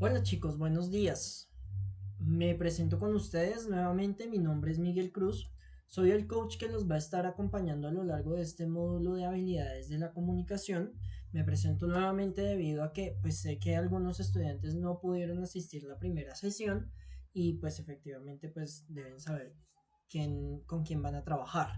Hola chicos, buenos días. Me presento con ustedes nuevamente, mi nombre es Miguel Cruz. Soy el coach que los va a estar acompañando a lo largo de este módulo de habilidades de la comunicación. Me presento nuevamente debido a que pues sé que algunos estudiantes no pudieron asistir la primera sesión y pues efectivamente pues deben saber con quién van a trabajar.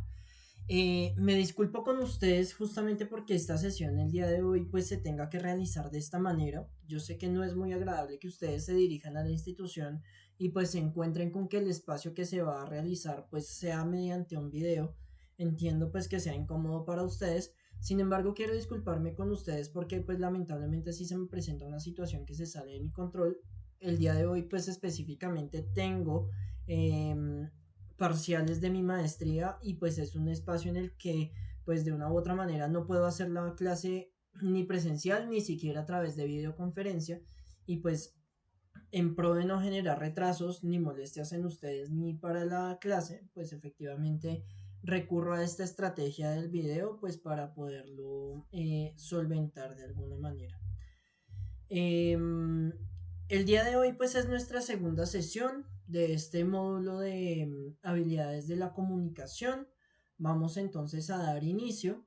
Me disculpo con ustedes justamente porque esta sesión el día de hoy pues se tenga que realizar de esta manera. Yo sé que no es muy agradable que ustedes se dirijan a la institución y pues se encuentren con que el espacio que se va a realizar pues sea mediante un video. Entiendo pues que sea incómodo para ustedes. Sin embargo, quiero disculparme con ustedes porque pues lamentablemente sí se me presenta una situación que se sale de mi control. El día de hoy pues específicamente tengo parciales de mi maestría y pues es un espacio en el que pues de una u otra manera no puedo hacer la clase ni presencial ni siquiera a través de videoconferencia y pues en pro de no generar retrasos ni molestias en ustedes ni para la clase, pues efectivamente recurro a esta estrategia del video pues para poderlo solventar de alguna manera. Eh, el día de hoy pues es nuestra segunda sesión de este módulo de habilidades de la comunicación. Vamos entonces a dar inicio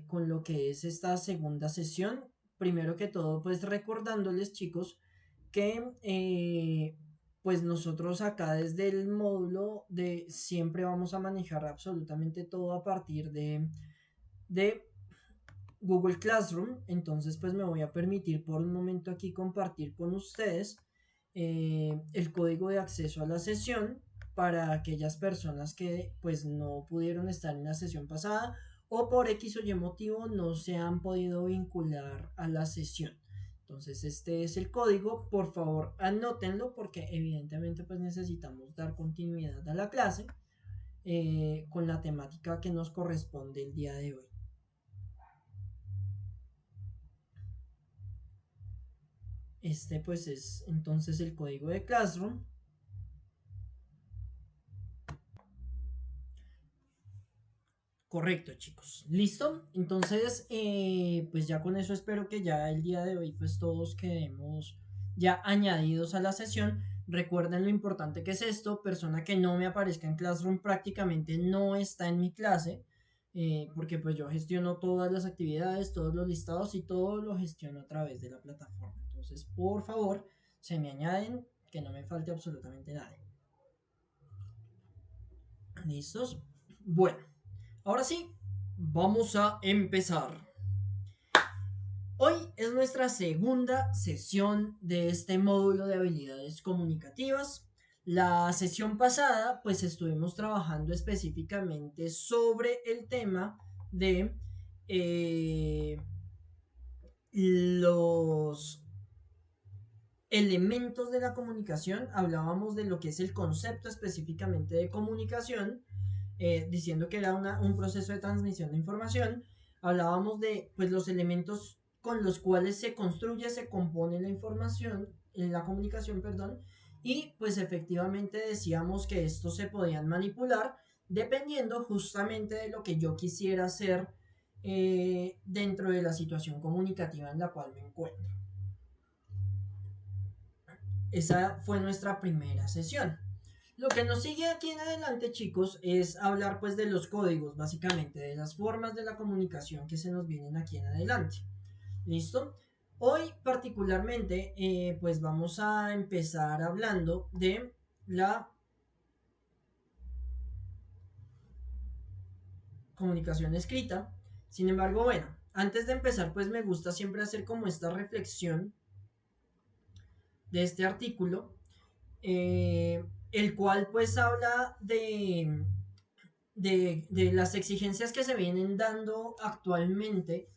con lo que es esta segunda sesión. Primero que todo pues recordándoles chicos que pues nosotros acá desde el módulo de siempre vamos a manejar absolutamente todo a partir de Google Classroom. Entonces pues me voy a permitir por un momento aquí compartir con ustedes el código de acceso a la sesión para aquellas personas que pues no pudieron estar en la sesión pasada o por X o Y motivo no se han podido vincular a la sesión. Entonces este es el código, por favor anótenlo porque evidentemente pues necesitamos dar continuidad a la clase con la temática que nos corresponde el día de hoy. Este pues es entonces el código de Classroom. Correcto, chicos. ¿Listo? Entonces, pues ya con eso espero que ya el día de hoy pues todos quedemos ya añadidos a la sesión. Recuerden lo importante que es esto. Persona que no me aparezca en Classroom prácticamente no está en mi clase. Porque pues yo gestiono todas las actividades, todos los listados y todo lo gestiono a través de la plataforma. Entonces, por favor, se me añaden que no me falte absolutamente nada. ¿Listos? Bueno, ahora sí, vamos a empezar. Hoy es nuestra segunda sesión de este módulo de habilidades comunicativas. La sesión pasada, pues estuvimos trabajando específicamente sobre el tema de los elementos de la comunicación. Hablábamos de lo que es el concepto específicamente de comunicación, diciendo que era un proceso de transmisión de información. Hablábamos de pues, los elementos con los cuales se construye, se compone la información, la comunicación, perdón, y pues efectivamente decíamos que estos se podían manipular dependiendo justamente de lo que yo quisiera hacer dentro de la situación comunicativa en la cual me encuentro. Esa fue nuestra primera sesión. Lo que nos sigue aquí en adelante, chicos, es hablar pues de los códigos, básicamente, de las formas de la comunicación que se nos vienen aquí en adelante. ¿Listo? Hoy particularmente, pues vamos a empezar hablando de la comunicación escrita. Sin embargo, bueno, antes de empezar, pues me gusta siempre hacer como esta reflexión de este artículo, el cual pues habla de las exigencias que se vienen dando actualmente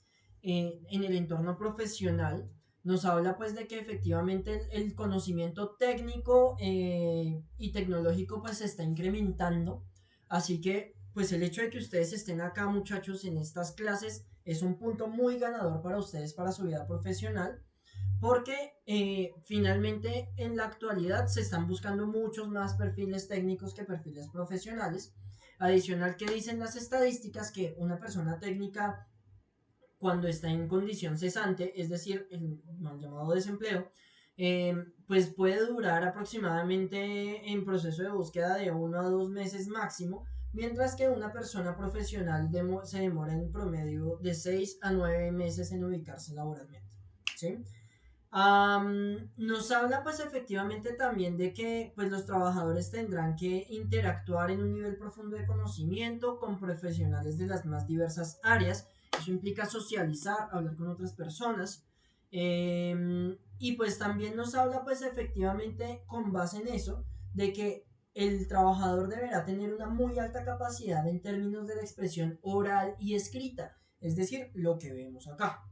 en el entorno profesional. Nos habla pues de que efectivamente el conocimiento técnico y tecnológico pues se está incrementando. Así que pues el hecho de que ustedes estén acá muchachos en estas clases es un punto muy ganador para ustedes para su vida profesional porque finalmente en la actualidad se están buscando muchos más perfiles técnicos que perfiles profesionales. Adicional que dicen las estadísticas que una persona técnica cuando está en condición cesante, es decir, el mal llamado desempleo, pues puede durar aproximadamente en proceso de búsqueda de 1 a 2 meses máximo, mientras que una persona profesional se demora en promedio de 6 a 9 meses en ubicarse laboralmente. ¿Sí? Nos habla pues efectivamente también de que pues los trabajadores tendrán que interactuar en un nivel profundo de conocimiento con profesionales de las más diversas áreas. Eso implica socializar, hablar con otras personas. Y pues también nos habla pues efectivamente con base en eso de que el trabajador deberá tener una muy alta capacidad en términos de la expresión oral y escrita, es decir, lo que vemos acá,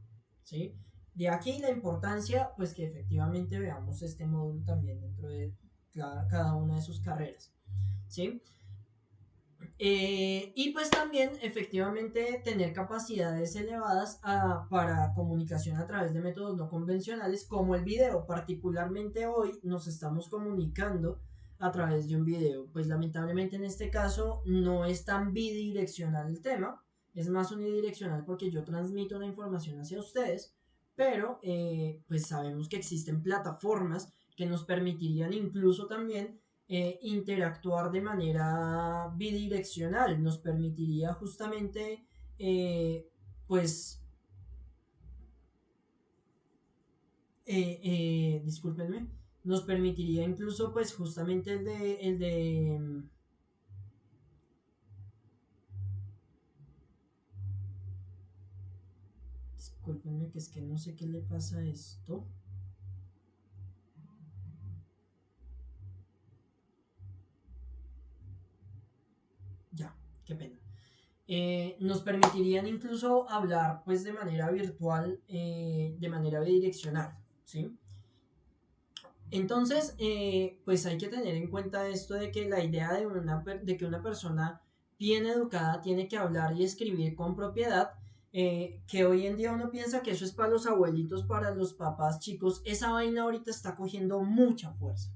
¿sí? De aquí la importancia, pues que efectivamente veamos este módulo también dentro de cada una de sus carreras, ¿sí? Y pues también efectivamente tener capacidades elevadas para comunicación a través de métodos no convencionales como el video. Particularmente hoy nos estamos comunicando a través de un video. Pues lamentablemente en este caso no es tan bidireccional el tema, es más unidireccional porque yo transmito la información hacia ustedes, pero pues sabemos que existen plataformas que nos permitirían incluso también interactuar de manera bidireccional. Nos permitiría justamente, pues, discúlpenme, nos permitiría incluso, pues, justamente discúlpenme, que es que no sé qué le pasa a esto. Ya, qué pena. Nos permitirían incluso hablar pues de manera virtual, de manera bidireccional, ¿sí? Entonces, pues hay que tener en cuenta esto de que la idea de que una persona bien educada tiene que hablar y escribir con propiedad, que hoy en día uno piensa que eso es para los abuelitos, para los papás chicos, esa vaina ahorita está cogiendo mucha fuerza,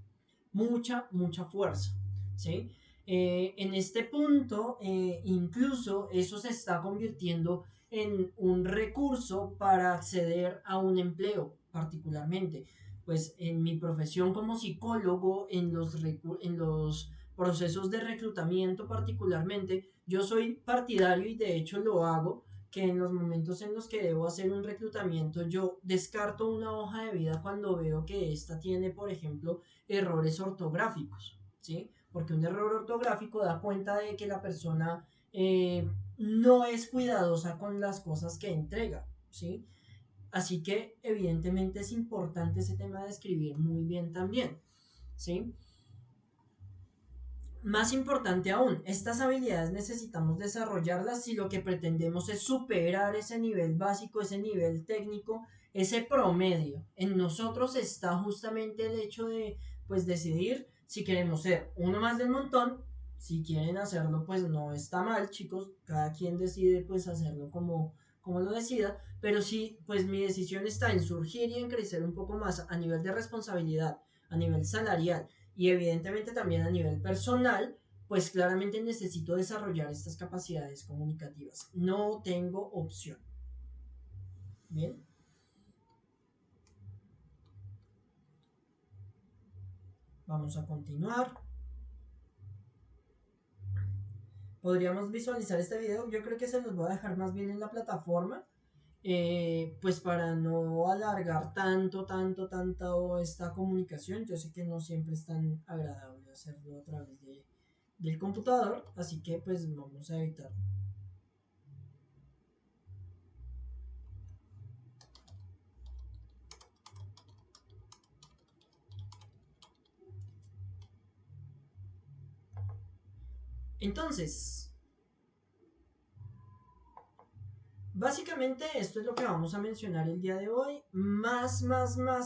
¿sí? En este punto, incluso eso se está convirtiendo en un recurso para acceder a un empleo, particularmente. Pues en mi profesión como psicólogo, en los procesos de reclutamiento particularmente, yo soy partidario y de hecho lo hago, que en los momentos en los que debo hacer un reclutamiento, yo descarto una hoja de vida cuando veo que esta tiene, por ejemplo, errores ortográficos, ¿sí? Porque un error ortográfico da cuenta de que la persona no es cuidadosa con las cosas que entrega, ¿sí? Así que evidentemente es importante ese tema de escribir muy bien también, ¿sí? Más importante aún, estas habilidades necesitamos desarrollarlas si lo que pretendemos es superar ese nivel básico, ese nivel técnico, ese promedio. En nosotros está justamente el hecho de, pues, decidir si queremos ser uno más del montón. Si quieren hacerlo, pues no está mal, chicos. Cada quien decide, pues, hacerlo como lo decida. Pero sí, pues mi decisión está en surgir y en crecer un poco más a nivel de responsabilidad, a nivel salarial y evidentemente también a nivel personal, pues claramente necesito desarrollar estas capacidades comunicativas. No tengo opción. Bien, vamos a continuar. Podríamos visualizar este video. Yo creo que se los voy a dejar más bien en la plataforma. Pues para no alargar tanto esta comunicación. Yo sé que no siempre es tan agradable hacerlo a través del computador. Así que pues vamos a evitar. Entonces, básicamente esto es lo que vamos a mencionar el día de hoy. Más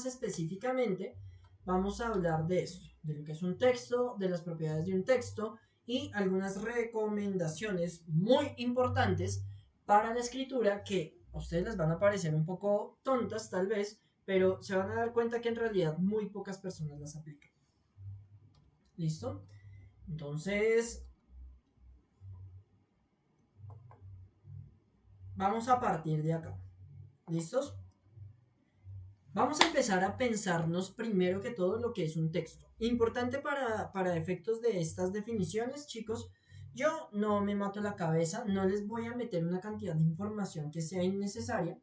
específicamente, vamos a hablar de esto, de lo que es un texto, de las propiedades de un texto y algunas recomendaciones muy importantes para la escritura que a ustedes les van a parecer un poco tontas tal vez, pero se van a dar cuenta que en realidad muy pocas personas las aplican. ¿Listo? Entonces, vamos a partir de acá. ¿Listos? Vamos a empezar a pensarnos primero que todo lo que es un texto. Importante para efectos de estas definiciones, chicos, yo no me mato la cabeza, no les voy a meter una cantidad de información que sea innecesaria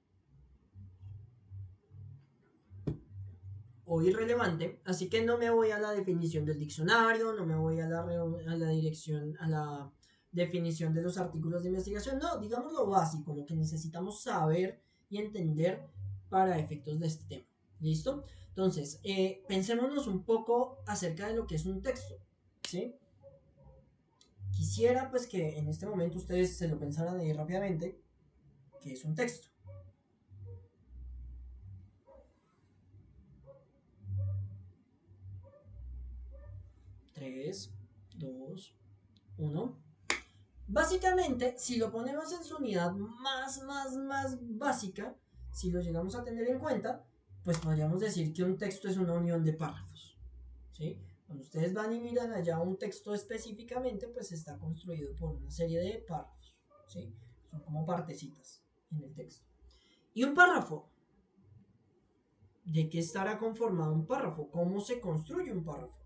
o irrelevante, así que no me voy a la definición del diccionario, no me voy a la dirección, a la definición de los artículos de investigación, no, digamos lo básico, lo que necesitamos saber y entender para efectos de este tema. ¿Listo? Entonces, pensémonos un poco acerca de lo que es un texto, ¿sí? Quisiera pues que en este momento ustedes se lo pensaran ahí rápidamente, que es un texto. 3, 2, 1. Básicamente, si lo ponemos en su unidad más básica, si lo llegamos a tener en cuenta, pues podríamos decir que un texto es una unión de párrafos, ¿sí? Cuando ustedes van y miran allá un texto específicamente, pues está construido por una serie de párrafos, ¿sí? Son como partecitas en el texto. ¿Y un párrafo? ¿De qué estará conformado un párrafo? ¿Cómo se construye un párrafo?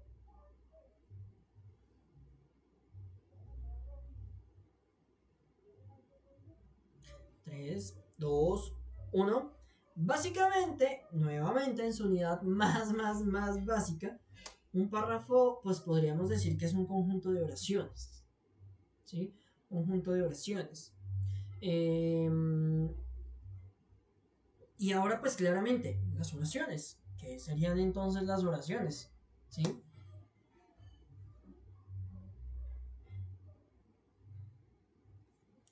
3, 2, 1. Básicamente, nuevamente en su unidad más básica, un párrafo, pues podríamos decir que es un conjunto de oraciones, ¿sí? Un conjunto de oraciones. Eh, y ahora, pues claramente, las oraciones. ¿Qué serían entonces las oraciones? ¿Sí?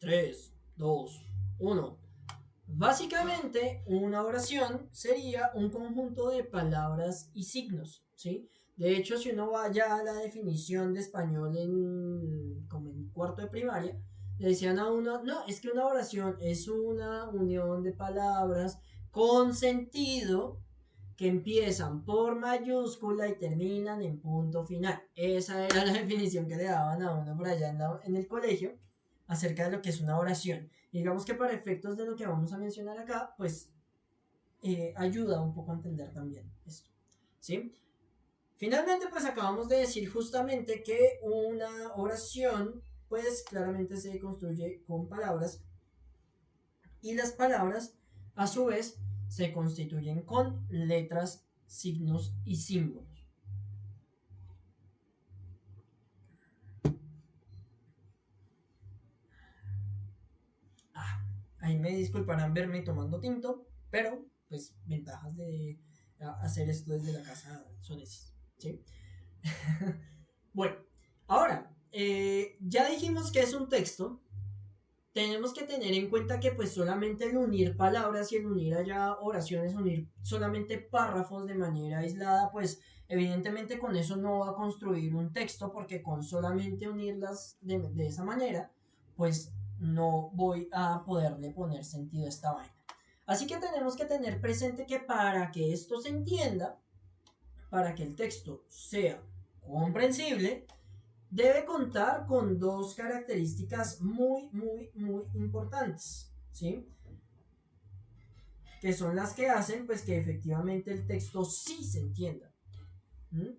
3, 2, 1. Básicamente, una oración sería un conjunto de palabras y signos, ¿sí? De hecho, si uno vaya a la definición de español como en cuarto de primaria, le decían a uno, no, es que una oración es una unión de palabras con sentido que empiezan por mayúscula y terminan en punto final. Esa era la definición que le daban a uno por allá en el colegio acerca de lo que es una oración. Y digamos que para efectos de lo que vamos a mencionar acá, pues ayuda un poco a entender también esto. ¿Sí? Finalmente, pues acabamos de decir justamente que una oración, pues claramente se construye con palabras y las palabras, a su vez, se constituyen con letras, signos y símbolos. Ah, ahí me disculparán verme tomando tinto, pero pues ventajas de hacer esto desde la casa son esas, ¿sí? Bueno, ahora, ya dijimos que es un texto, tenemos que tener en cuenta que pues solamente el unir palabras y el unir allá oraciones, unir solamente párrafos de manera aislada, pues evidentemente con eso no va a construir un texto porque con solamente unirlas de esa manera, pues no voy a poderle poner sentido a esta vaina. Así que tenemos que tener presente que para que esto se entienda, para que el texto sea comprensible, debe contar con dos características muy importantes, ¿sí? Que son las que hacen pues que efectivamente el texto sí se entienda. ¿Mm?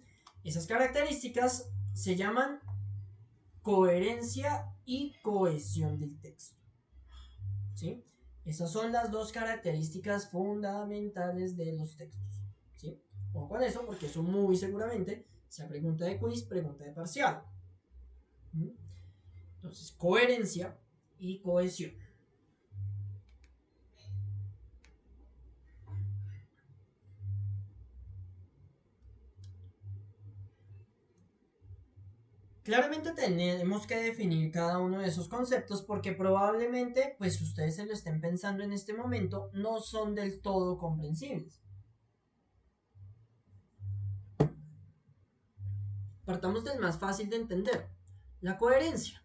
Esas características se llaman coherencia y cohesión del texto, ¿sí? Esas son las dos características fundamentales de los textos, ¿sí? Ojo con eso porque eso muy seguramente sea pregunta de quiz, pregunta de parcial. ¿Mm? Entonces, coherencia y cohesión. Claramente tenemos que definir cada uno de esos conceptos porque probablemente, pues ustedes se lo estén pensando en este momento, no son del todo comprensibles. Partamos del más fácil de entender, la coherencia,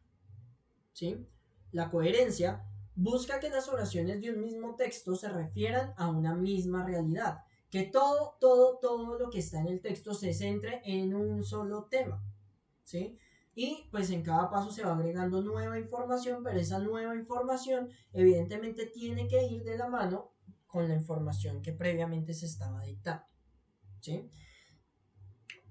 ¿sí? La coherencia busca que las oraciones de un mismo texto se refieran a una misma realidad, que todo lo que está en el texto se centre en un solo tema, ¿sí? Y pues en cada paso se va agregando nueva información, pero esa nueva información evidentemente tiene que ir de la mano con la información que previamente se estaba dictando, ¿sí?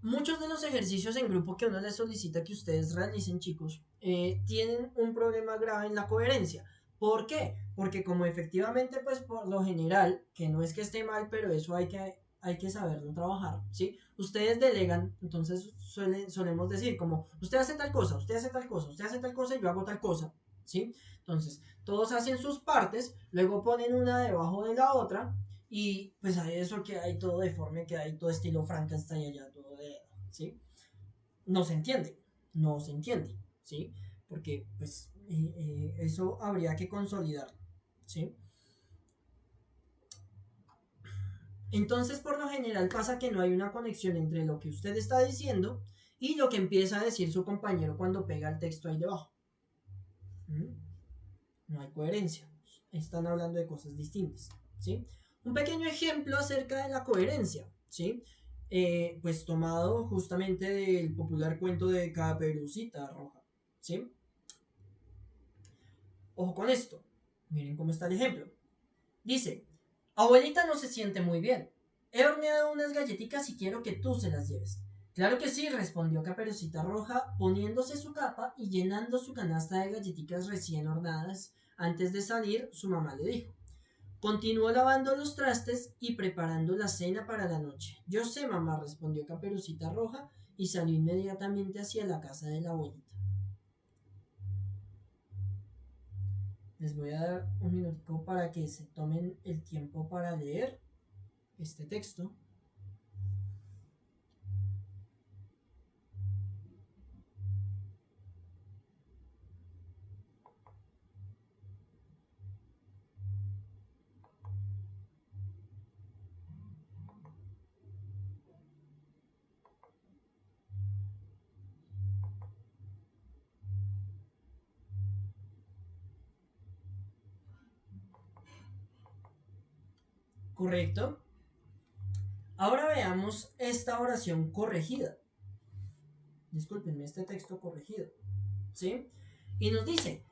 Muchos de los ejercicios en grupo que uno les solicita que ustedes realicen, chicos, tienen un problema grave en la coherencia. ¿Por qué? Porque como efectivamente, pues por lo general, que no es que esté mal, pero eso hay que saberlo trabajar, ¿sí? Ustedes delegan, entonces solemos decir como, usted hace tal cosa, usted hace tal cosa, usted hace tal cosa y yo hago tal cosa, ¿sí? Entonces, todos hacen sus partes, luego ponen una debajo de la otra y pues hay eso que hay todo deforme, que hay todo estilo Frankenstein allá, todo de, ¿sí? No se entiende, no se entiende, ¿sí? Porque pues eso habría que consolidar, ¿sí? Entonces, por lo general pasa que no hay una conexión entre lo que usted está diciendo y lo que empieza a decir su compañero cuando pega el texto ahí debajo. ¿Mm? No hay coherencia. Están hablando de cosas distintas, ¿sí? Un pequeño ejemplo acerca de la coherencia, ¿sí? Pues tomado justamente del popular cuento de Caperucita Roja, ¿sí? Ojo con esto. Miren cómo está el ejemplo. Dice, abuelita no se siente muy bien. He horneado unas galletitas y quiero que tú se las lleves. Claro que sí, respondió Caperucita Roja, poniéndose su capa y llenando su canasta de galletitas recién horneadas. Antes de salir, su mamá le dijo, continuó lavando los trastes y preparando la cena para la noche. Yo sé, mamá, respondió Caperucita Roja y salió inmediatamente hacia la casa de la abuelita. Les voy a dar un minutico para que se tomen el tiempo para leer este texto. ¿Correcto? Ahora veamos esta oración corregida. Discúlpenme, este texto corregido. ¿Sí? Y nos dice,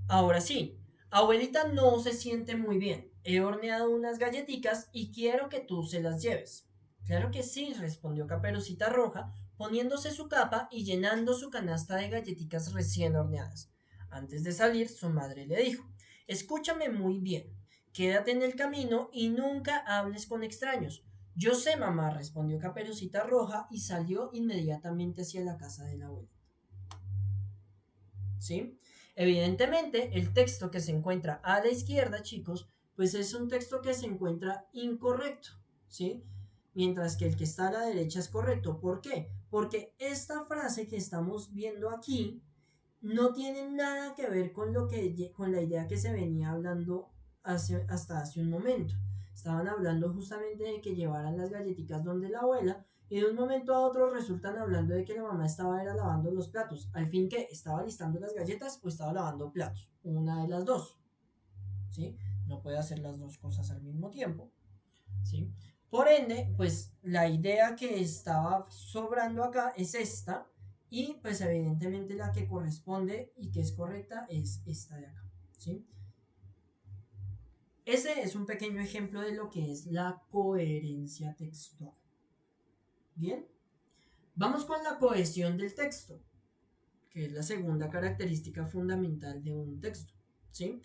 ahora sí, abuelita no se siente muy bien. He horneado unas galletitas y quiero que tú se las lleves. Claro que sí, respondió Caperucita Roja, poniéndose su capa y llenando su canasta de galletitas recién horneadas. Antes de salir, su madre le dijo, escúchame muy bien, quédate en el camino y nunca hables con extraños. Yo sé, mamá, respondió Caperucita Roja y salió inmediatamente hacia la casa de la abuela. ¿Sí? Evidentemente, el texto que se encuentra a la izquierda, chicos, pues es un texto que se encuentra incorrecto, ¿sí? Mientras que el que está a la derecha es correcto. ¿Por qué? Porque esta frase que estamos viendo aquí no tiene nada que ver con con la idea que se venía hablando hasta hace un momento. Estaban hablando justamente de que llevaran las galletitas donde la abuela y de un momento a otro resultan hablando de que la mamá estaba era lavando los platos. Al fin, que estaba listando las galletas o estaba lavando platos. Una de las dos, ¿sí? No puede hacer las dos cosas al mismo tiempo, ¿sí? Por ende, pues la idea que estaba sobrando acá es esta y pues evidentemente la que corresponde y que es correcta es esta de acá, ¿sí? Ese es un pequeño ejemplo de lo que es la coherencia textual. Bien, vamos con la cohesión del texto, que es la segunda característica fundamental de un texto, ¿sí?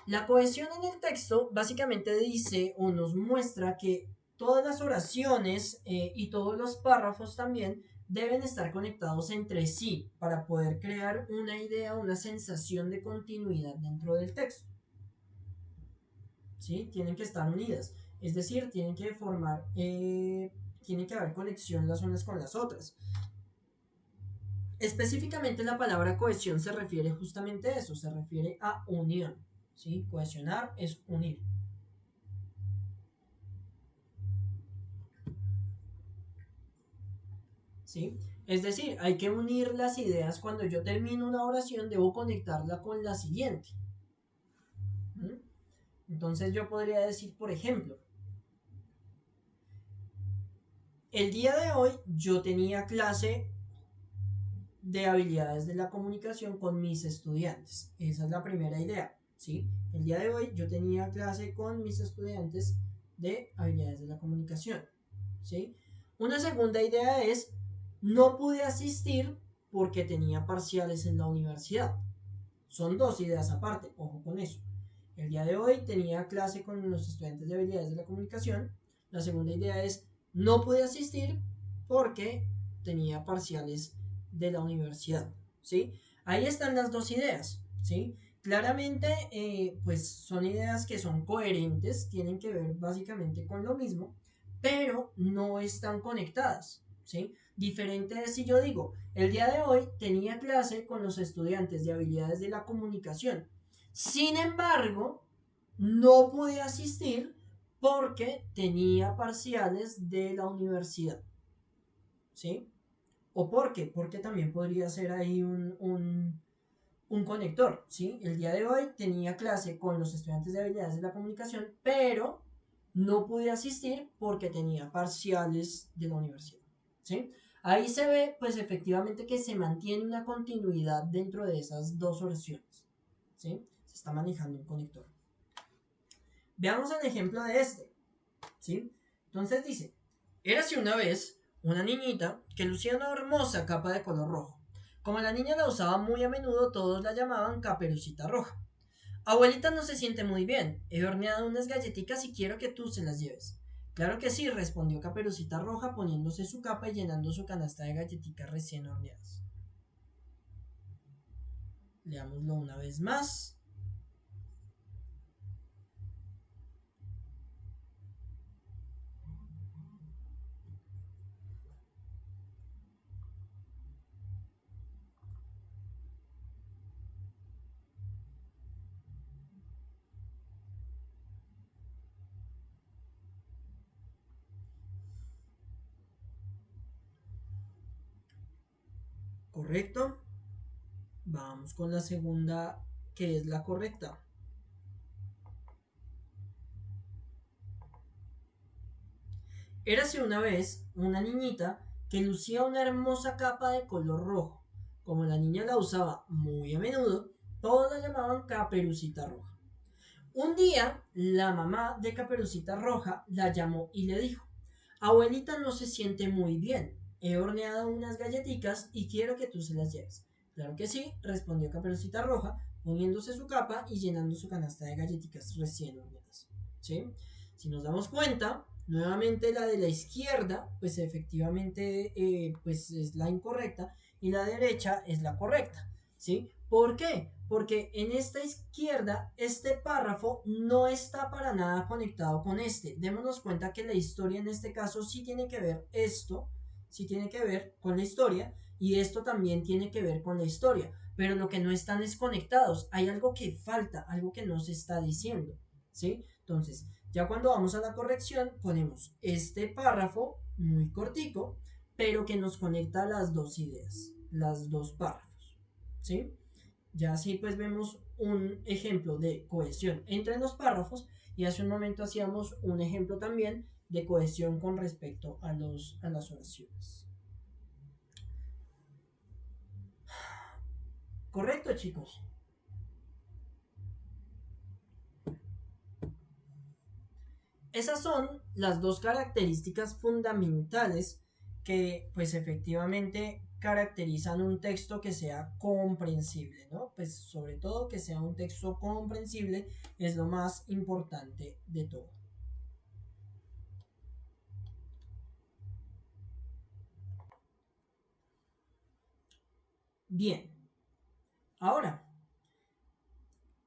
La cohesión en el texto básicamente dice o nos muestra que todas las oraciones y todos los párrafos también deben estar conectados entre sí para poder crear una idea, una sensación de continuidad dentro del texto. ¿Sí? Tienen que estar unidas, es decir, tienen que formar, tiene que haber conexión las unas con las otras. Específicamente la palabra cohesión se refiere justamente a eso, se refiere a unión. ¿Sí? Cohesionar es unir. ¿Sí? Es decir, hay que unir las ideas. Cuando yo termino una oración, debo conectarla con la siguiente. ¿Mm? Entonces yo podría decir, por ejemplo, el día de hoy yo tenía clase de habilidades de la comunicación con mis estudiantes. Esa es la primera idea. ¿sí? El día de hoy yo tenía clase con mis estudiantes de habilidades de la comunicación, ¿sí? Una segunda idea es, no pude asistir porque tenía parciales en la universidad. Son dos ideas aparte, ojo con eso. El día de hoy tenía clase con los estudiantes de habilidades de la comunicación. La segunda idea es, no pude asistir porque tenía parciales de la universidad, ¿sí? Ahí están las dos ideas, ¿sí? Claramente, pues son ideas que son coherentes, tienen que ver básicamente con lo mismo, pero no están conectadas, ¿sí? Diferente es si yo digo, el día de hoy tenía clase con los estudiantes de habilidades de la comunicación. Sin embargo, no pude asistir porque tenía parciales de la universidad, ¿sí? ¿O por qué? Porque también podría ser ahí un conector, ¿sí? El día de hoy tenía clase con los estudiantes de habilidades de la comunicación, pero no pude asistir porque tenía parciales de la universidad, ¿sí? Ahí se ve, pues efectivamente que se mantiene una continuidad dentro de esas dos oraciones, ¿sí? Se está manejando un conector. Veamos el ejemplo de este, ¿sí? Entonces dice, érase una vez una niñita que lucía una hermosa capa de color rojo. Como la niña la usaba muy a menudo, todos la llamaban Caperucita Roja. Abuelita no se siente muy bien. He horneado unas galletitas y quiero que tú se las lleves. Claro que sí, respondió Caperucita Roja poniéndose su capa y llenando su canasta de galletitas recién horneadas. Leámoslo una vez más. ¿Correcto? Vamos con la segunda, que es la correcta. Érase una vez una niñita que lucía una hermosa capa de color rojo. Como la niña la usaba muy a menudo, todos la llamaban Caperucita Roja. Un día, la mamá de Caperucita Roja la llamó y le dijo, abuelita no se siente muy bien. He horneado unas galletitas y quiero que tú se las lleves. Claro que sí, respondió Caperucita Roja, poniéndose su capa y llenando su canasta de galletitas recién horneadas. ¿Sí? Si nos damos cuenta, nuevamente la de la izquierda, pues efectivamente pues es la incorrecta y la derecha es la correcta. ¿Sí? ¿Por qué? Porque en esta izquierda, este párrafo no está para nada conectado con este. Démonos cuenta que la historia en este caso sí tiene que ver esto, sí tiene que ver con la historia, y esto también tiene que ver con la historia. Pero lo que no están es conectados. Hay algo que falta, algo que no se está diciendo. ¿Sí? Entonces, ya cuando vamos a la corrección, ponemos este párrafo muy cortico, pero que nos conecta las dos ideas, las dos párrafos. ¿Sí? Ya así pues vemos un ejemplo de cohesión entre los párrafos y hace un momento hacíamos un ejemplo también de cohesión con respecto a las oraciones. ¿Correcto, chicos? Esas son las dos características fundamentales que pues efectivamente caracterizan un texto que sea comprensible, ¿no? Pues sobre todo que sea un texto comprensible es lo más importante de todo. Bien, ahora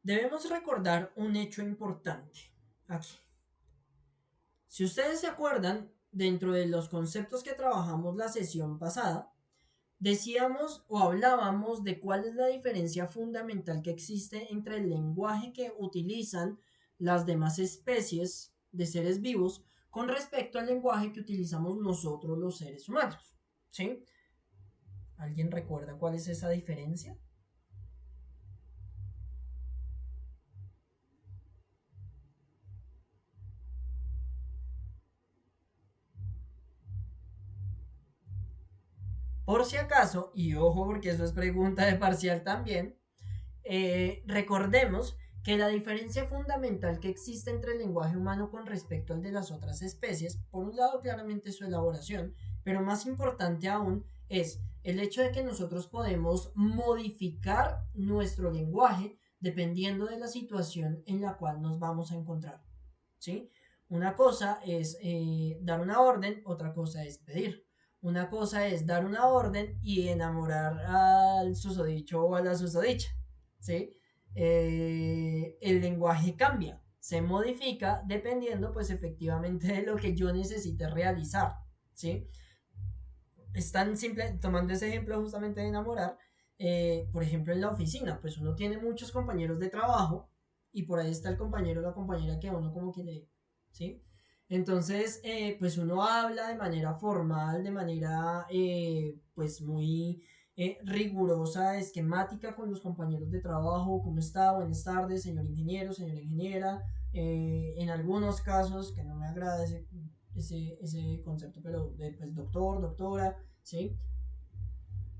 debemos recordar un hecho importante aquí. Si ustedes se acuerdan, dentro de los conceptos que trabajamos la sesión pasada, decíamos o hablábamos de cuál es la diferencia fundamental que existe entre el lenguaje que utilizan las demás especies de seres vivos con respecto al lenguaje que utilizamos nosotros los seres humanos. ¿Sí? ¿Alguien recuerda cuál es esa diferencia? Por si acaso, y ojo porque eso es pregunta de parcial también, recordemos que la diferencia fundamental que existe entre el lenguaje humano con respecto al de las otras especies, por un lado claramente su elaboración, pero más importante aún es el hecho de que nosotros podemos modificar nuestro lenguaje dependiendo de la situación en la cual nos vamos a encontrar. ¿Sí? Una cosa es dar una orden, otra cosa es pedir. Una cosa es dar una orden y enamorar al susodicho o a la susodicha. ¿Sí? El lenguaje cambia, se modifica dependiendo pues efectivamente de lo que yo necesite realizar. ¿Sí? Es tan simple, tomando ese ejemplo justamente de enamorar, por ejemplo en la oficina, pues uno tiene muchos compañeros de trabajo y por ahí está el compañero o la compañera que a uno como que le, ¿sí? Entonces, pues uno habla de manera formal, de manera pues muy rigurosa, esquemática con los compañeros de trabajo, ¿cómo está? Buenas tardes, señor ingeniero, señora ingeniera. En algunos casos, que no me agrada ese concepto, pero de, pues doctor, doctora, ¿sí?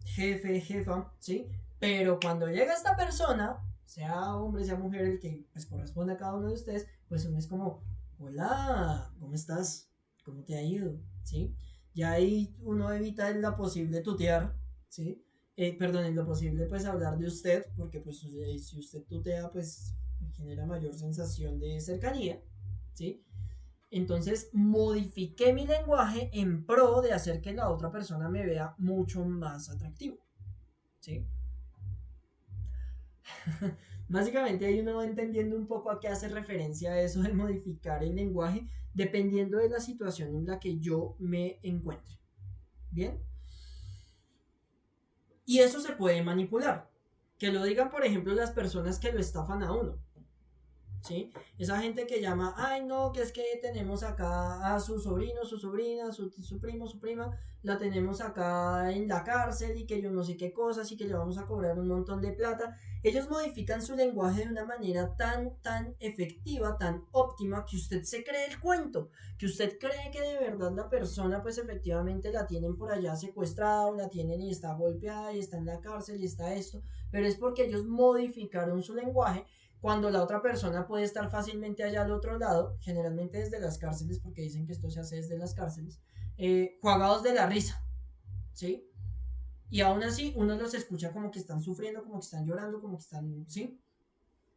Jefe, jefa, ¿sí? Pero cuando llega esta persona, sea hombre, sea mujer, el que pues corresponde a cada uno de ustedes, pues uno es como, hola, ¿cómo estás? ¿Cómo te ha ido? ¿Sí? Ya ahí uno evita en la posible tutear, ¿sí? Perdón, en lo posible pues hablar de usted, porque pues si usted tutea pues genera mayor sensación de cercanía, ¿sí? Entonces modifiqué mi lenguaje en pro de hacer que la otra persona me vea mucho más atractivo. ¿Sí? Básicamente ahí uno va entendiendo un poco a qué hace referencia eso de modificar el lenguaje dependiendo de la situación en la que yo me encuentre. ¿Bien? Y eso se puede manipular. Que lo digan, por ejemplo, las personas que lo estafan a uno. ¿Sí? Esa gente que llama, ay no, que es que tenemos acá a su sobrino, su sobrina, su primo, su prima, la tenemos acá en la cárcel y que yo no sé qué cosas y que le vamos a cobrar un montón de plata. Ellos modifican su lenguaje de una manera tan efectiva, tan óptima, que usted se cree el cuento, que usted cree que de verdad la persona pues efectivamente la tienen por allá secuestrada o la tienen y está golpeada y está en la cárcel y está esto, pero es porque ellos modificaron su lenguaje cuando la otra persona puede estar fácilmente allá al otro lado, generalmente desde las cárceles, porque dicen que esto se hace desde las cárceles, jugados de la risa, ¿sí? Y aún así uno los escucha como que están sufriendo, como que están llorando, como que están, ¿sí?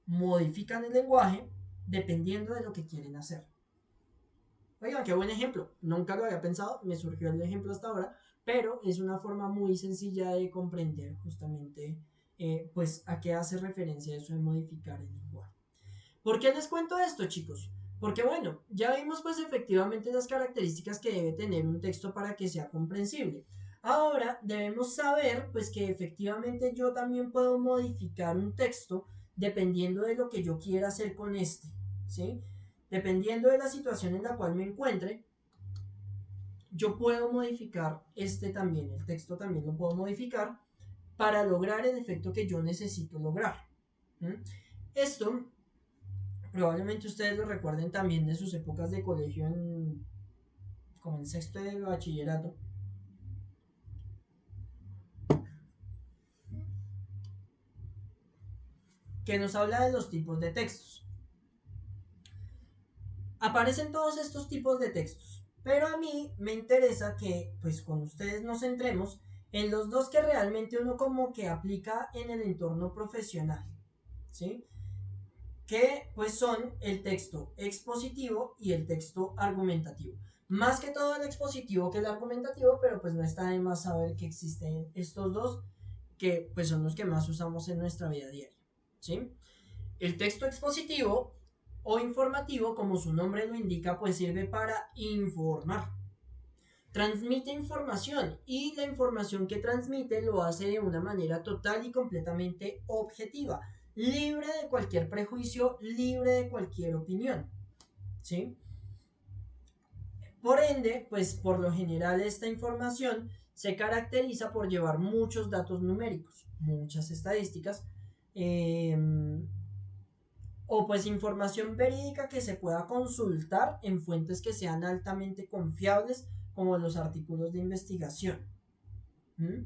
Modifican el lenguaje dependiendo de lo que quieren hacer. Oigan, qué buen ejemplo. Nunca lo había pensado, me surgió el ejemplo hasta ahora, pero es una forma muy sencilla de comprender justamente pues a qué hace referencia eso de modificar el lenguaje. ¿Por qué les cuento esto, chicos? Porque bueno, ya vimos pues efectivamente las características que debe tener un texto para que sea comprensible. Ahora debemos saber pues que efectivamente yo también puedo modificar un texto dependiendo de lo que yo quiera hacer con este, ¿sí? Dependiendo de la situación en la cual me encuentre, yo puedo modificar este también, el texto también lo puedo modificar para lograr el efecto que yo necesito lograr. ¿Mm? Esto probablemente ustedes lo recuerden también de sus épocas de colegio como en sexto de bachillerato, que nos habla de los tipos de textos. Aparecen todos estos tipos de textos, pero a mí me interesa que pues con ustedes nos centremos en los dos que realmente uno como que aplica en el entorno profesional, ¿sí? Que pues son el texto expositivo y el texto argumentativo. Más que todo el expositivo que el argumentativo, pero pues no está de más saber que existen estos dos, que pues son los que más usamos en nuestra vida diaria. ¿Sí? El texto expositivo o informativo, como su nombre lo indica, pues sirve para informar. Transmite información y la información que transmite lo hace de una manera total y completamente objetiva, libre de cualquier prejuicio, libre de cualquier opinión. ¿Sí? Por ende, pues por lo general esta información se caracteriza por llevar muchos datos numéricos, muchas estadísticas, eh, o pues información verídica que se pueda consultar en fuentes que sean altamente confiables, como los artículos de investigación. ¿Mm?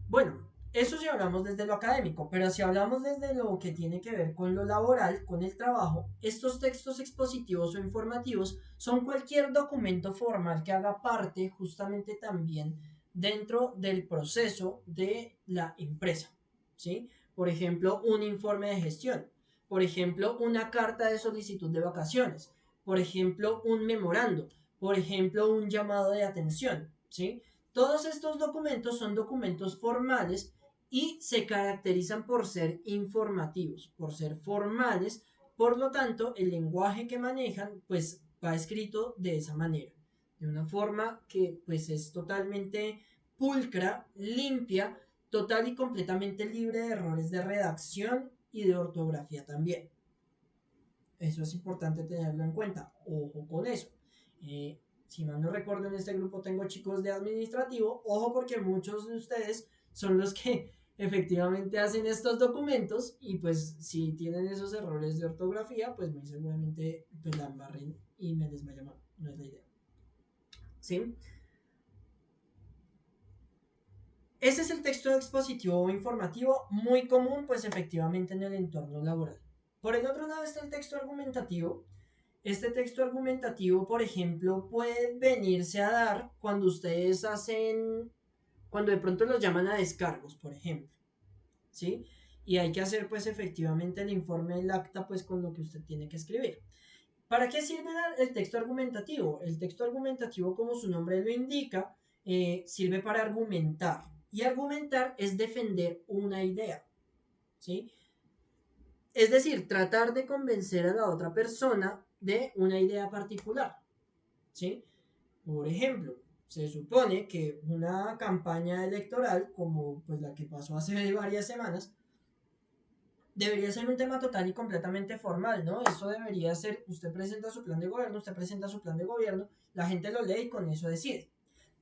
Bueno, Eso si hablamos desde lo académico, pero si hablamos desde lo que tiene que ver con lo laboral, con el trabajo, estos textos expositivos o informativos son cualquier documento formal que haga parte justamente también dentro del proceso de la empresa, ¿sí? Por ejemplo, un informe de gestión, por ejemplo, una carta de solicitud de vacaciones, por ejemplo, un memorando, por ejemplo, un llamado de atención, ¿sí? Todos estos documentos son documentos formales y se caracterizan por ser informativos, por ser formales, por lo tanto el lenguaje que manejan pues va escrito de esa manera, de una forma que pues es totalmente pulcra, limpia, total y completamente libre de errores de redacción y de ortografía también. Eso es importante tenerlo en cuenta, ojo con eso. Si mal no recuerdo, en este grupo tengo chicos de administrativo, ojo porque muchos de ustedes son los que efectivamente hacen estos documentos y pues si tienen esos errores de ortografía, pues muy seguramente pues la embarren y me les vaya mal, no es la idea. ¿Sí? Ese es el texto expositivo o informativo muy común pues efectivamente en el entorno laboral. Por el otro lado está el texto argumentativo. Este texto argumentativo, por ejemplo, puede venirse a dar cuando ustedes hacen, cuando de pronto los llaman a descargos, por ejemplo, ¿sí? Y hay que hacer pues efectivamente el informe del acta pues con lo que usted tiene que escribir. ¿Para qué sirve el texto argumentativo? El texto argumentativo, como su nombre lo indica, sirve para argumentar. Y argumentar es defender una idea, ¿sí? Es decir, tratar de convencer a la otra persona de una idea particular, ¿sí? Por ejemplo, se supone que una campaña electoral, como pues la que pasó hace varias semanas, debería ser un tema total y completamente formal, ¿no? Eso debería ser, usted presenta su plan de gobierno, usted presenta su plan de gobierno, la gente lo lee y con eso decide.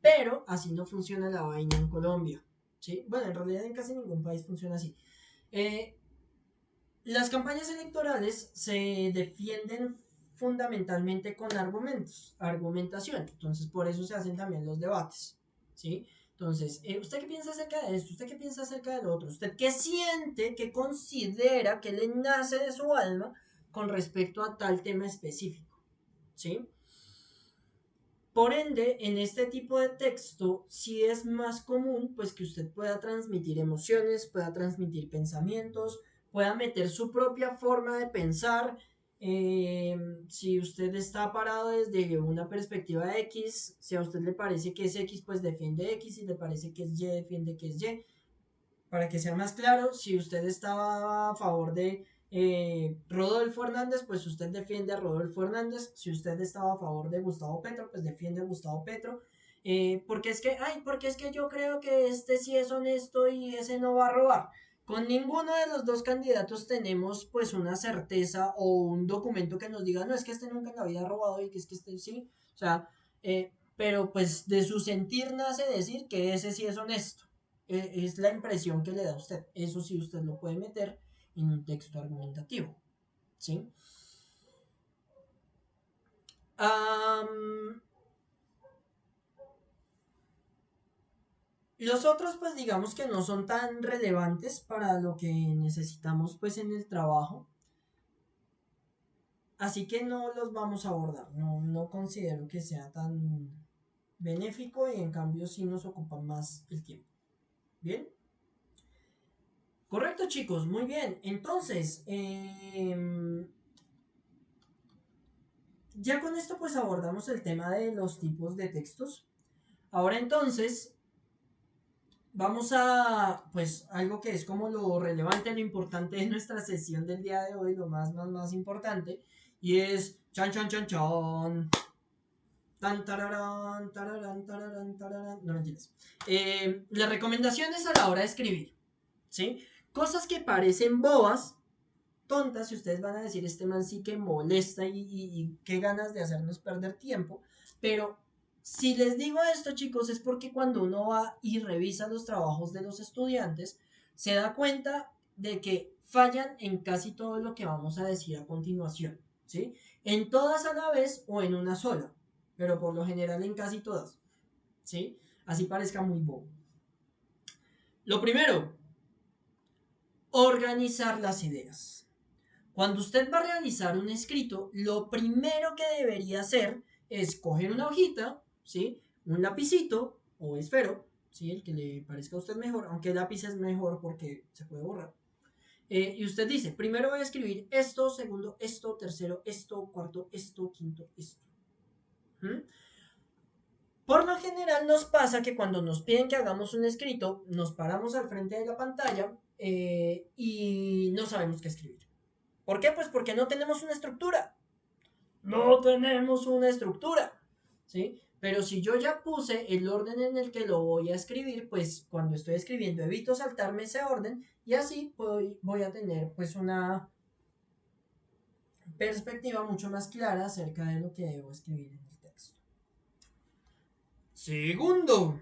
Pero así no funciona la vaina en Colombia, ¿sí? Bueno, en realidad en casi ningún país funciona así. Eh, las campañas electorales se defienden fundamentalmente con argumentos, argumentación. Entonces, por eso se hacen también los debates, ¿sí? Entonces, ¿usted qué piensa acerca de esto? ¿Usted qué piensa acerca de lo otro? ¿Usted qué siente, qué considera, qué le nace de su alma con respecto a tal tema específico? ¿Sí? Por ende, en este tipo de texto sí es más común pues que usted pueda transmitir emociones, pueda transmitir pensamientos, pueda meter su propia forma de pensar. Eh, si usted está parado desde una perspectiva X, si a usted le parece que es X, pues defiende X, si le parece que es Y, defiende que es Y. Para que sea más claro, si usted estaba a favor de Rodolfo Hernández, pues usted defiende a Rodolfo Hernández. Si usted estaba a favor de Gustavo Petro, pues defiende a Gustavo Petro. Porque es que yo creo que este sí es honesto y ese no va a robar. Con ninguno de los dos candidatos tenemos pues una certeza o un documento que nos diga, no, es que este nunca en la vida ha robado y que es que este sí. O sea, pero pues de su sentir nace decir que ese sí es honesto. Es la impresión que le da a usted. Eso sí usted lo puede meter en un texto argumentativo. ¿Sí? Am, los otros pues digamos que no son tan relevantes para lo que necesitamos pues en el trabajo. Así que no los vamos a abordar. No, no considero que sea tan benéfico y en cambio sí nos ocupa más el tiempo. ¿Bien? Correcto chicos, muy bien. Entonces, ya con esto pues abordamos el tema de los tipos de textos. Ahora entonces vamos a pues algo que es como lo relevante, lo importante de nuestra sesión del día de hoy, lo más importante, y es chan chan chan chan. Tan, tararán, tararán, tararán, tararán. No mentiras. Las recomendaciones a la hora de escribir, ¿sí? Cosas que parecen bobas, tontas, y ustedes van a decir, este man sí que molesta y qué ganas de hacernos perder tiempo, pero si les digo esto, chicos, es porque cuando uno va y revisa los trabajos de los estudiantes, se da cuenta de que fallan en casi todo lo que vamos a decir a continuación, ¿sí? En todas a la vez o en una sola, pero por lo general en casi todas, ¿sí? Así parezca muy bobo. Lo primero, Organizar las ideas. Cuando usted va a realizar un escrito, lo primero que debería hacer es coger una hojita, ¿sí? Un lapicito o esfero, ¿sí? El que le parezca a usted mejor, aunque el lápiz es mejor porque se puede borrar. Y usted dice, primero voy a escribir esto, segundo esto, tercero esto, cuarto esto, quinto esto. ¿Mm? Por lo general nos pasa que cuando nos piden que hagamos un escrito, nos paramos al frente de la pantalla y no sabemos qué escribir. ¿Por qué? Pues porque no tenemos una estructura. No tenemos una estructura. ¿Sí? Pero si yo ya puse el orden en el que lo voy a escribir, pues cuando estoy escribiendo evito saltarme ese orden y así voy a tener pues una perspectiva mucho más clara acerca de lo que debo escribir en el texto. Segundo,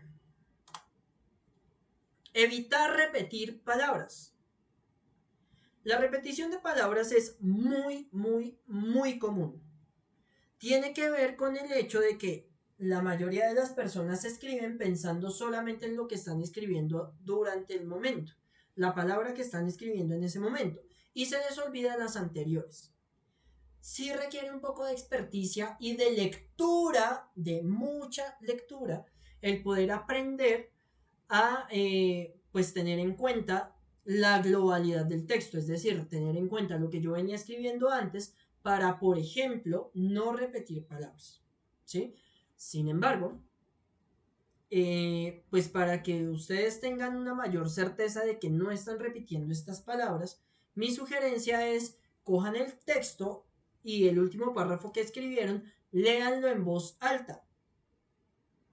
evitar repetir palabras. La repetición de palabras es muy común. Tiene que ver con el hecho de que la mayoría de las personas escriben pensando solamente en lo que están escribiendo durante el momento, la palabra que están escribiendo en ese momento, y se les olvida las anteriores. Sí requiere un poco de experticia y de lectura, de mucha lectura, el poder aprender a pues tener en cuenta la globalidad del texto, es decir, tener en cuenta lo que yo venía escribiendo antes para, por ejemplo, no repetir palabras, ¿sí? Sin embargo, pues para que ustedes tengan una mayor certeza de que no están repitiendo estas palabras, mi sugerencia es cojan el texto y el último párrafo que escribieron, léanlo en voz alta,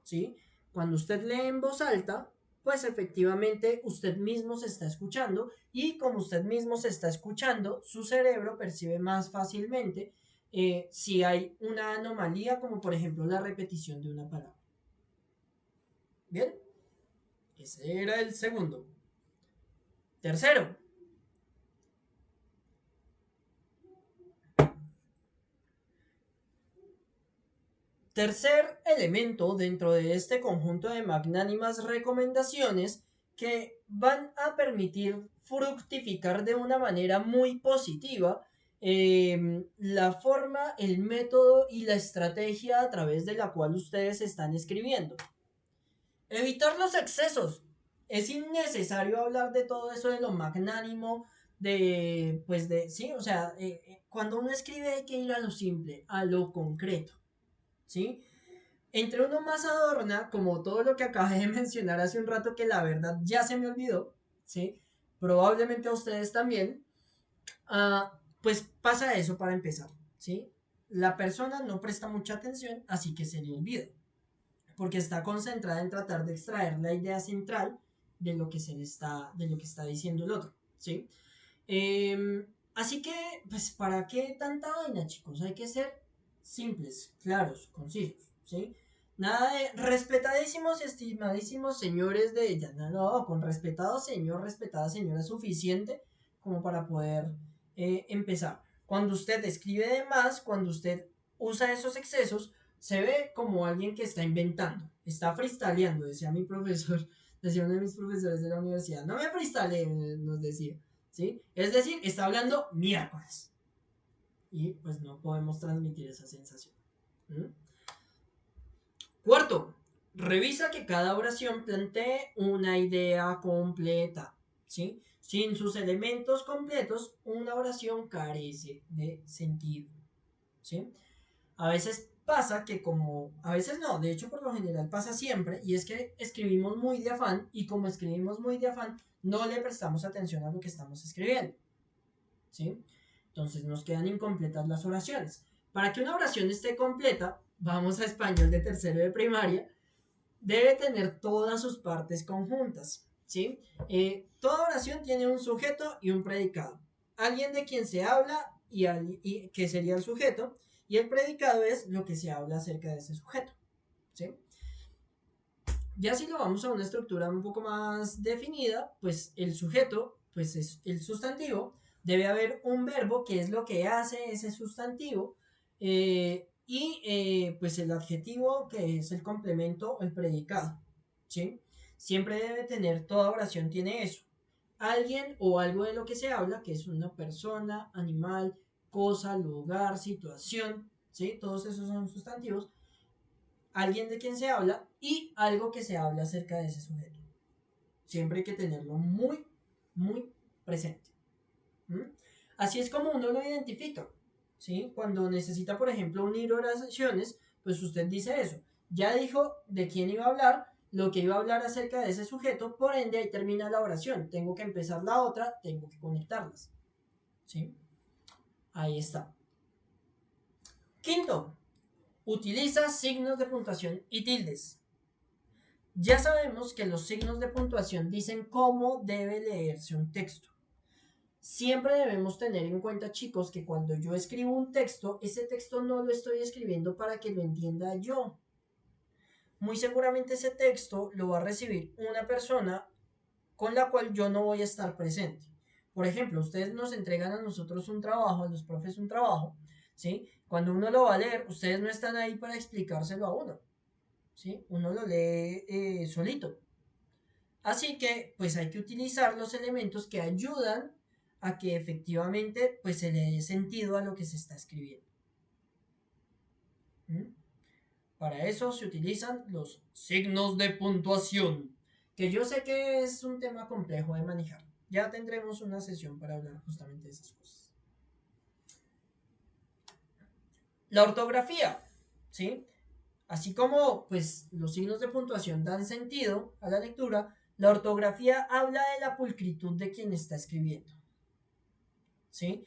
¿sí? Cuando usted lee en voz alta, pues efectivamente usted mismo se está escuchando y como usted mismo se está escuchando, su cerebro percibe más fácilmente si hay una anomalía como por ejemplo la repetición de una palabra. Bien, ese era el segundo. Tercero, tercer elemento dentro de este conjunto de magnánimas recomendaciones que van a permitir fructificar de una manera muy positiva la forma, el método y la estrategia a través de la cual ustedes están escribiendo. Evitar los excesos. Es innecesario hablar de todo eso de lo magnánimo, sí, o sea, cuando uno escribe hay que ir a lo simple, a lo concreto. ¿Sí? Entre uno más adorna, como todo lo que acabé de mencionar hace un rato, que la verdad ya se me olvidó, ¿sí? Probablemente a ustedes también, pues pasa eso para empezar, ¿sí? La persona no presta mucha atención, así que se le olvida, porque está concentrada en tratar de extraer la idea central de lo que de lo que está diciendo el otro, ¿sí? Así que, pues, ¿para qué tanta vaina, chicos? Hay que ser simples, claros, concisos, ¿sí? Nada de respetadísimos y estimadísimos señores de ella. No, no, con respetado señor, respetada señora es suficiente como para poder empezar. Cuando usted escribe de más, cuando usted usa esos excesos, se ve como alguien que está inventando, está freestyleando, decía mi profesor, decía uno de mis profesores de la universidad. No me freestyle, nos decía. ¿Sí? Es decir, está hablando miércoles. Y pues no podemos transmitir esa sensación. ¿Mm? Cuarto, revisa que cada oración plantee una idea completa. ¿Sí? Sin sus elementos completos, una oración carece de sentido. ¿Sí? A veces pasa que como, a veces no, de hecho por lo general pasa siempre, y es que escribimos muy de afán, y como escribimos muy de afán, no le prestamos atención a lo que estamos escribiendo. ¿Sí? Entonces nos quedan incompletas las oraciones. Para que una oración esté completa, vamos a español de tercero de primaria, debe tener todas sus partes conjuntas. ¿Sí? Toda oración tiene un sujeto y un predicado. Alguien de quien se habla y que sería el sujeto, y el predicado es lo que se habla acerca de ese sujeto. ¿Sí? Ya si lo vamos a una estructura un poco más definida, pues el sujeto pues es el sustantivo, debe haber un verbo que es lo que hace ese sustantivo pues el adjetivo que es el complemento o el predicado. ¿Sí? Siempre debe tener, toda oración tiene eso. alguien o algo de lo que se habla, que es una persona, animal, cosa, lugar, situación, ¿sí? Todos esos son sustantivos. Alguien de quien se habla y algo que se habla acerca de ese sujeto. Siempre hay que tenerlo muy, muy presente. ¿Mm? Así es como uno lo identifica. ¿Sí? Cuando necesita, por ejemplo, unir oraciones, pues usted dice eso. Ya dijo de quién iba a hablar, lo que iba a hablar acerca de ese sujeto, por ende ahí termina la oración. Tengo que empezar la otra, tengo que conectarlas. ¿Sí? Ahí está. Quinto, utiliza signos de puntuación y tildes. Ya sabemos que los signos de puntuación dicen cómo debe leerse un texto. Siempre debemos tener en cuenta, chicos, que cuando yo escribo un texto, ese texto no lo estoy escribiendo para que lo entienda yo. Muy seguramente ese texto lo va a recibir una persona con la cual yo no voy a estar presente. Por ejemplo, ustedes nos entregan a nosotros un trabajo, a los profes un trabajo, ¿sí? Cuando uno lo va a leer, ustedes no están ahí para explicárselo a uno, ¿sí? Uno lo lee solito. Así que, pues hay que utilizar los elementos que ayudan a que efectivamente pues se le dé sentido a lo que se está escribiendo. ¿Mm? Para eso se utilizan los signos de puntuación, que yo sé que es un tema complejo de manejar. Ya tendremos una sesión para hablar justamente de esas cosas. La ortografía, ¿sí? Así como pues los signos de puntuación dan sentido a la lectura, la ortografía habla de la pulcritud de quien está escribiendo, ¿sí?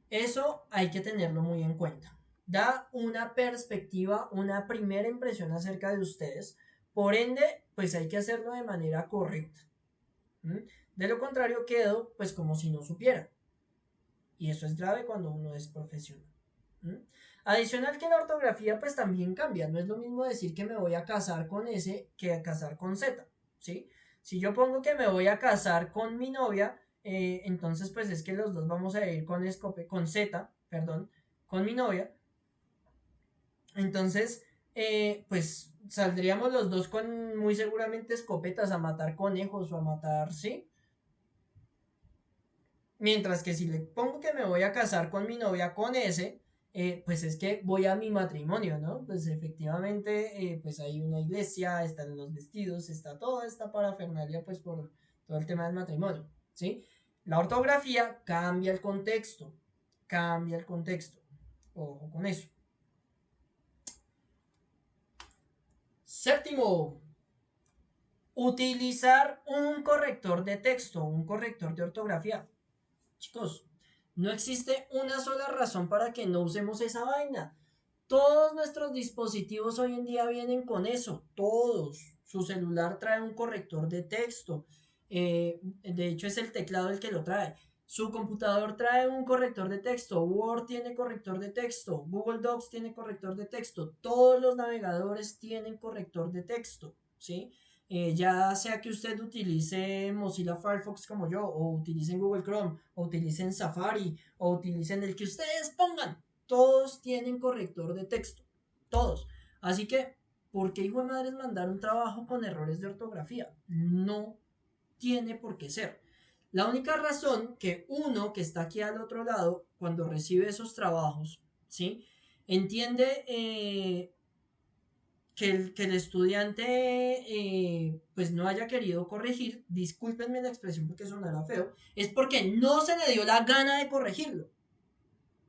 Eso hay que tenerlo muy en cuenta. Da una perspectiva, una primera impresión acerca de ustedes. Por ende, pues hay que hacerlo de manera correcta. ¿Mm? De lo contrario, quedo pues como si no supiera. Y eso es grave cuando uno es profesional. ¿Mm? Adicional que la ortografía pues también cambia. No es lo mismo decir que me voy a casar con S que a casar con Z. ¿Sí? Si yo pongo que me voy a casar con mi novia, entonces pues es que los dos vamos a ir con Z, perdón, con mi novia. Entonces, pues saldríamos los dos con muy seguramente escopetas a matar conejos o a matar, ¿sí? Mientras que si le pongo que me voy a casar con mi novia con S, pues es que voy a mi matrimonio, ¿no? Pues efectivamente, pues hay una iglesia, están los vestidos, está toda esta parafernalia, pues por todo el tema del matrimonio, ¿sí? La ortografía cambia el contexto, cambia el contexto. Ojo con eso. Séptimo, utilizar un corrector de texto, un corrector de ortografía. Chicos, no existe una sola razón para que no usemos esa vaina. Todos nuestros dispositivos hoy en día vienen con eso, todos. Su celular trae un corrector de texto. De hecho, es el teclado el que lo trae. Su computador trae un corrector de texto. Word tiene corrector de texto. Google Docs tiene corrector de texto. Todos los navegadores tienen corrector de texto. ¿Sí? Ya sea que usted utilice Mozilla Firefox como yo, o utilicen Google Chrome, o utilicen Safari, o utilicen el que ustedes pongan, todos tienen corrector de texto, todos. Así que, ¿por qué hijo de madres mandar un trabajo con errores de ortografía? No tiene por qué ser. La única razón que uno que está aquí al otro lado, cuando recibe esos trabajos, ¿sí? Entiende que el estudiante pues no haya querido corregir, discúlpenme la expresión porque sonará feo, es porque no se le dio la gana de corregirlo.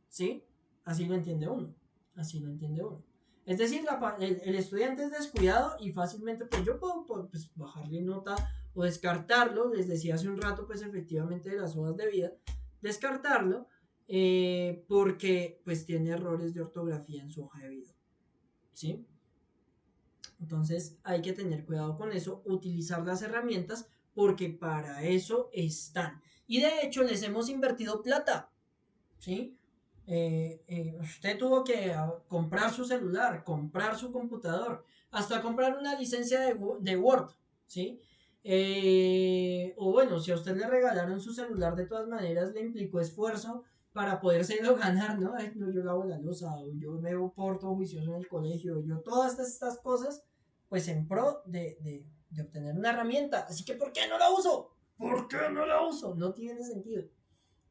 ¿Sí? Así lo entiende uno. Así lo entiende uno. Es decir, el estudiante es descuidado y fácilmente pues yo puedo pues, bajarle nota o descartarlo. Les decía hace un rato pues efectivamente de las hojas de vida, descartarlo porque pues tiene errores de ortografía en su hoja de vida. ¿Sí? Entonces hay que tener cuidado con eso, utilizar las herramientas porque para eso están. Y de hecho les hemos invertido plata, ¿sí? Usted tuvo que comprar su celular, comprar su computador, hasta comprar una licencia de Word, ¿sí? O bueno, si a usted le regalaron su celular, de todas maneras le implicó esfuerzo para podérselo ganar, ¿no? Ay, no, yo lavo la losa, o yo me porto juicioso en el colegio, yo todas estas cosas, pues en pro de obtener una herramienta. Así que, ¿por qué no la uso? ¿Por qué no la uso? No tiene sentido,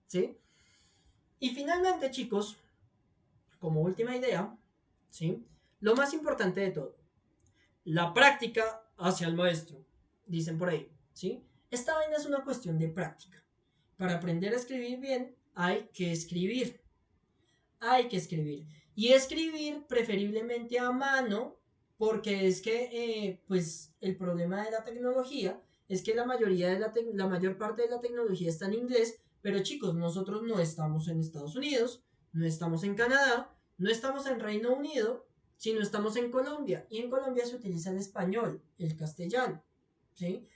¿sí? Y finalmente, chicos, como última idea, ¿sí? Lo más importante de todo, la práctica hacia el maestro, dicen por ahí, ¿sí? Esta vaina es una cuestión de práctica. Para aprender a escribir bien, hay que escribir. Hay que escribir. Y escribir preferiblemente a mano, porque es que, pues, el problema de la tecnología es que la mayoría de la mayor parte de la tecnología está en inglés, pero chicos, nosotros no estamos en Estados Unidos, no estamos en Canadá, no estamos en Reino Unido, sino estamos en Colombia. Y en Colombia se utiliza el español, el castellano, ¿sí?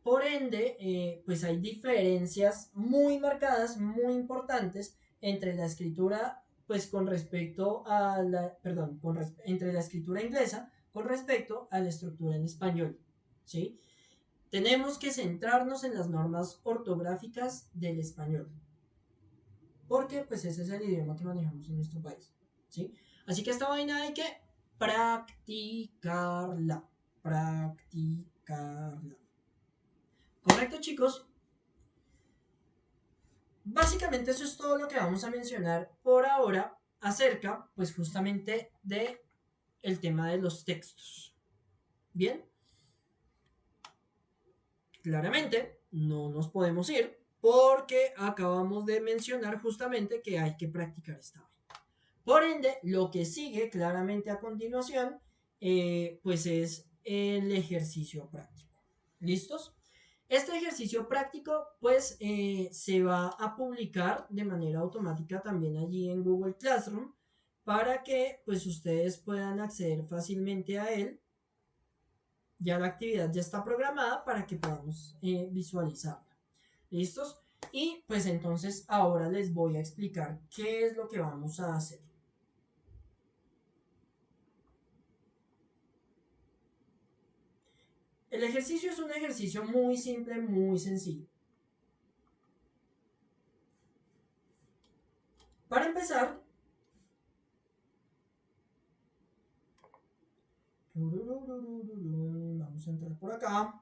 Por ende, pues hay diferencias muy marcadas, muy importantes entre la escritura, pues con respecto a la, perdón, entre la escritura inglesa con respecto a la estructura en español, ¿sí? Tenemos que centrarnos en las normas ortográficas del español, porque pues ese es el idioma que manejamos en nuestro país, ¿sí? Así que esta vaina hay que practicarla, practicarla. ¿Correcto, chicos? Básicamente eso es todo lo que vamos a mencionar por ahora acerca, pues justamente de el tema de los textos. Bien, claramente no nos podemos ir porque acabamos de mencionar justamente que hay que practicar esta vaina. Por ende, lo que sigue claramente a continuación, pues es el ejercicio práctico. ¿Listos? Este ejercicio práctico pues se va a publicar de manera automática también allí en Google Classroom para que pues ustedes puedan acceder fácilmente a él. Ya la actividad ya está programada para que podamos visualizarla. ¿Listos? Y pues entonces ahora les voy a explicar qué es lo que vamos a hacer. El ejercicio es un ejercicio muy simple, muy sencillo. Para empezar, vamos a entrar por acá.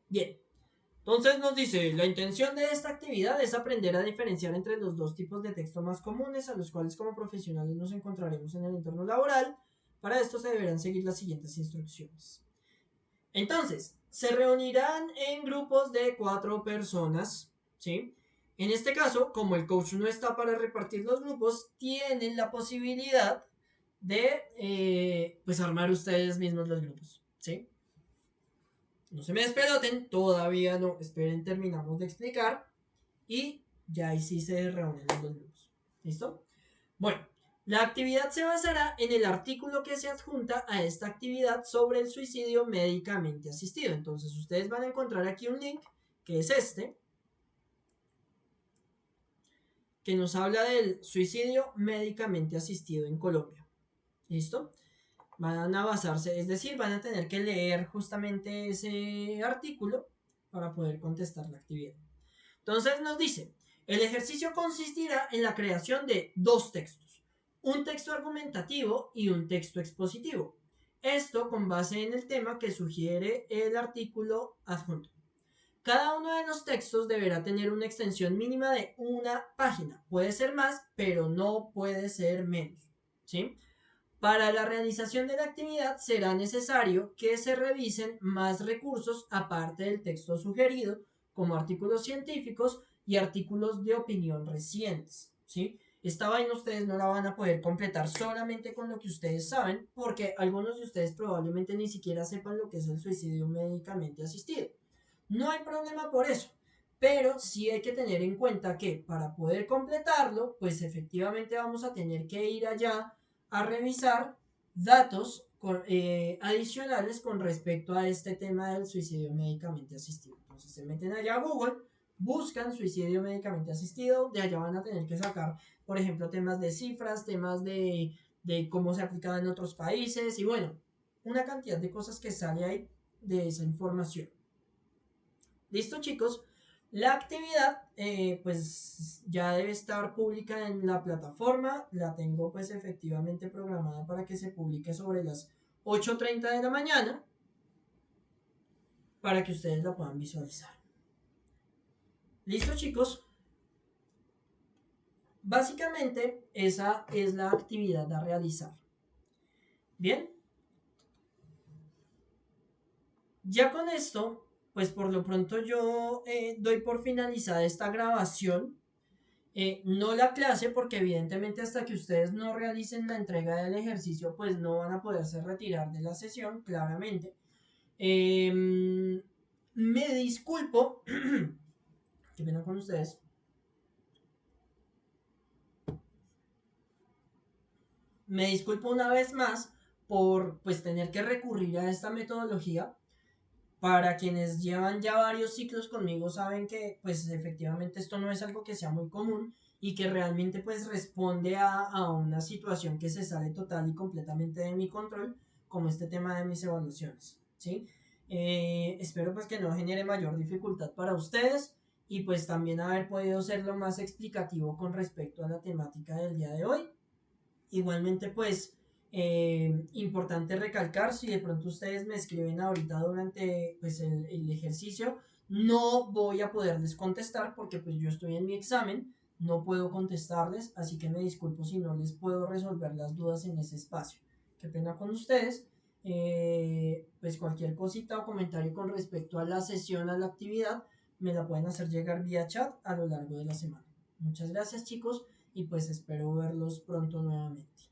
Bien, entonces nos dice, la intención de esta actividad es aprender a diferenciar entre los dos tipos de texto más comunes a los cuales como profesionales nos encontraremos en el entorno laboral. Para esto se deberán seguir las siguientes instrucciones. Entonces, se reunirán en grupos de 4 personas, ¿sí? En este caso, como el coach no está para repartir los grupos, tienen la posibilidad de, pues, armar ustedes mismos los grupos, ¿sí? No se me despeloten, todavía no, esperen, terminamos de explicar y ya ahí sí se reúnen los dos grupos. ¿Listo? Bueno, la actividad se basará en el artículo que se adjunta a esta actividad sobre el suicidio médicamente asistido. Entonces ustedes van a encontrar aquí un link, que es este, que nos habla del suicidio médicamente asistido en Colombia. ¿Listo? Van a basarse, es decir, van a tener que leer justamente ese artículo para poder contestar la actividad. Entonces nos dice, el ejercicio consistirá en la creación de 2 textos, un texto argumentativo y un texto expositivo. Esto con base en el tema que sugiere el artículo adjunto. Cada uno de los textos deberá tener una extensión mínima de una página. Puede ser más, pero no puede ser menos. ¿Sí? Para la realización de la actividad será necesario que se revisen más recursos aparte del texto sugerido, como artículos científicos y artículos de opinión recientes, ¿sí? Esta vaina ustedes no la van a poder completar solamente con lo que ustedes saben, porque algunos de ustedes probablemente ni siquiera sepan lo que es el suicidio médicamente asistido. No hay problema por eso, pero sí hay que tener en cuenta que para poder completarlo, pues efectivamente vamos a tener que ir allá a revisar datos adicionales con respecto a este tema del suicidio médicamente asistido. Entonces se meten allá a Google, buscan suicidio médicamente asistido, de allá van a tener que sacar, por ejemplo, temas de cifras, temas de cómo se aplicaba en otros países y bueno, una cantidad de cosas que sale ahí de esa información. Listo, chicos. La actividad, pues ya debe estar pública en la plataforma. La tengo, pues efectivamente programada para que se publique sobre las 8:30 de la mañana para que ustedes la puedan visualizar. ¿Listo, chicos? Básicamente esa es la actividad a realizar. Bien, ya con esto, pues por lo pronto yo doy por finalizada esta grabación. No la clase, porque evidentemente hasta que ustedes no realicen la entrega del ejercicio, pues no van a poderse retirar de la sesión, claramente. Me disculpo, qué pena con ustedes. Me disculpo una vez más por pues tener que recurrir a esta metodología. Para quienes llevan ya varios ciclos conmigo saben que pues efectivamente esto no es algo que sea muy común y que realmente pues responde a una situación que se sale total y completamente de mi control, como este tema de mis evaluaciones, ¿sí? Espero pues que no genere mayor dificultad para ustedes y pues también haber podido ser lo más explicativo con respecto a la temática del día de hoy. Igualmente, pues, importante recalcar, si de pronto ustedes me escriben ahorita durante pues, el ejercicio, no voy a poderles contestar porque pues yo estoy en mi examen, no puedo contestarles, así que me disculpo si no les puedo resolver las dudas en ese espacio. Qué pena con ustedes. Pues cualquier cosita o comentario con respecto a la sesión, a la actividad, me la pueden hacer llegar vía chat a lo largo de la semana. Muchas gracias, chicos, y pues espero verlos pronto nuevamente.